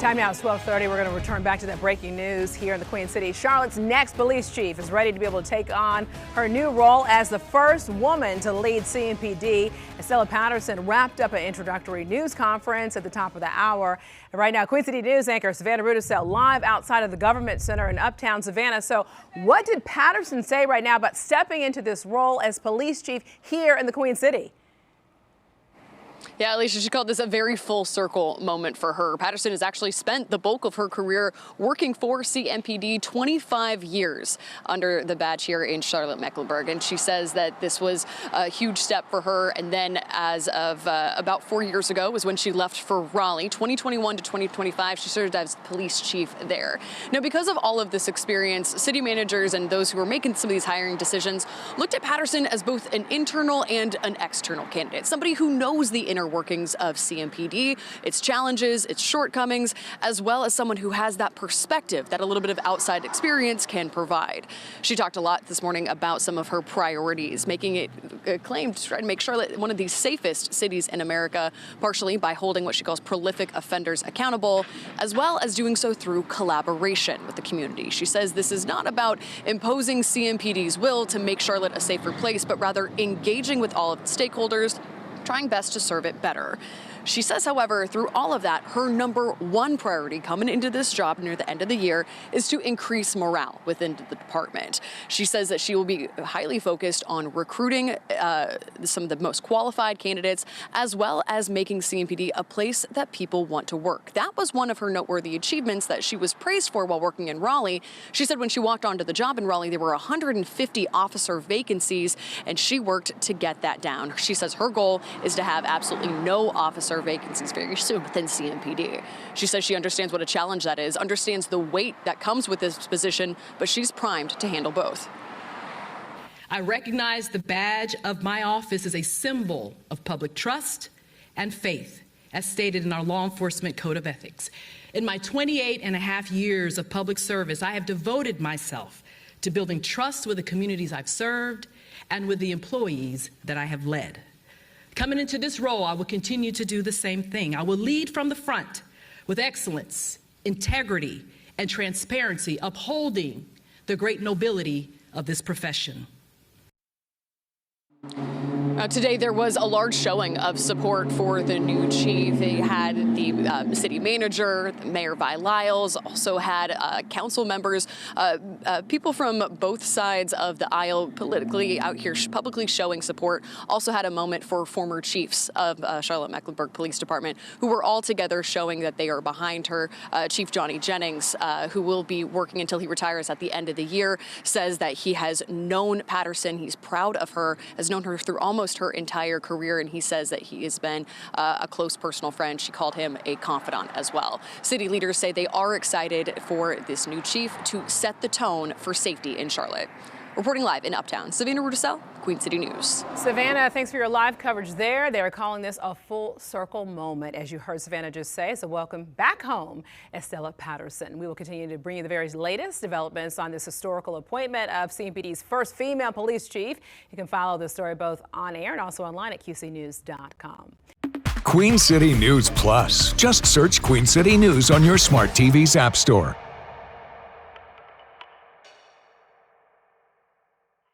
Time now is 12:30. We're going to return back to that breaking news here in the Queen City. Charlotte's next police chief is ready to be able to take on her new role as the first woman to lead CMPD. Estella Patterson wrapped up an introductory news conference at the top of the hour. And right now, Queen City News anchor Savannah Rudisell live outside of the Government Center in Uptown Savannah. So what did Patterson say right now about stepping into this role as police chief here in the Queen City? Yeah, Alicia, she called this a very full circle moment for her. Patterson has actually spent the bulk of her career working for CMPD, 25 years under the badge here in Charlotte-Mecklenburg. And she says that this was a huge step for her. And then as of about 4 years ago was when she left for Raleigh. 2021 to 2025, she served as police chief there. Now, because of all of this experience, city managers and those who were making some of these hiring decisions looked at Patterson as both an internal and an external candidate, somebody who knows the inner workings of CMPD, its challenges, its shortcomings, as well as someone who has that perspective that a little bit of outside experience can provide. She talked a lot this morning about some of her priorities, making it a claim to try to make Charlotte one of the safest cities in America, partially by holding what she calls prolific offenders accountable, as well as doing so through collaboration with the community. She says this is not about imposing CMPD's will to make Charlotte a safer place, but rather engaging with all of its stakeholders, trying best to serve it better. She says, however, through all of that, her number one priority coming into this job near the end of the year is to increase morale within the department. She says that she will be highly focused on recruiting some of the most qualified candidates, as well as making CMPD a place that people want to work. That was one of her noteworthy achievements that she was praised for while working in Raleigh. She said when she walked onto the job in Raleigh, there were 150 officer vacancies, and she worked to get that down. She says her goal is to have absolutely no officer vacancies very soon within CMPD. She says she understands what a challenge that is, understands the weight that comes with this position, but she's primed to handle both. I recognize the badge of my office as a symbol of public trust and faith, as stated in our law enforcement code of ethics. In my 28 and a half years of public service, I have devoted myself to building trust with the communities I've served and with the employees that I have led. Coming into this role, I will continue to do the same thing. I will lead from the front with excellence, integrity, and transparency, upholding the great nobility of this profession. Today, there was a large showing of support for the new chief. They had the city manager, Mayor Vi Lyles, also had council members, people from both sides of the aisle politically out here publicly showing support. Also had a moment for former chiefs of Charlotte-Mecklenburg Police Department who were all together showing that they are behind her. Chief Johnny Jennings, who will be working until he retires at the end of the year, says that he has known Patterson. He's proud of her, has known her through almost her entire career, and he says that he has been a close personal friend. She called him a confidant as well. City leaders say they are excited for this new chief to set the tone for safety in Charlotte. Reporting live in Uptown, Savannah Rudisell, Queen City News. Savannah, thanks for your live coverage there. They are calling this a full circle moment, as you heard Savannah just say. So welcome back home, Estella Patterson. We will continue to bring you the very latest developments on this historical appointment of CMPD's first female police chief. You can follow this story both on air and also online at qcnews.com. Queen City News Plus. Just search Queen City News on your smart TV's app store.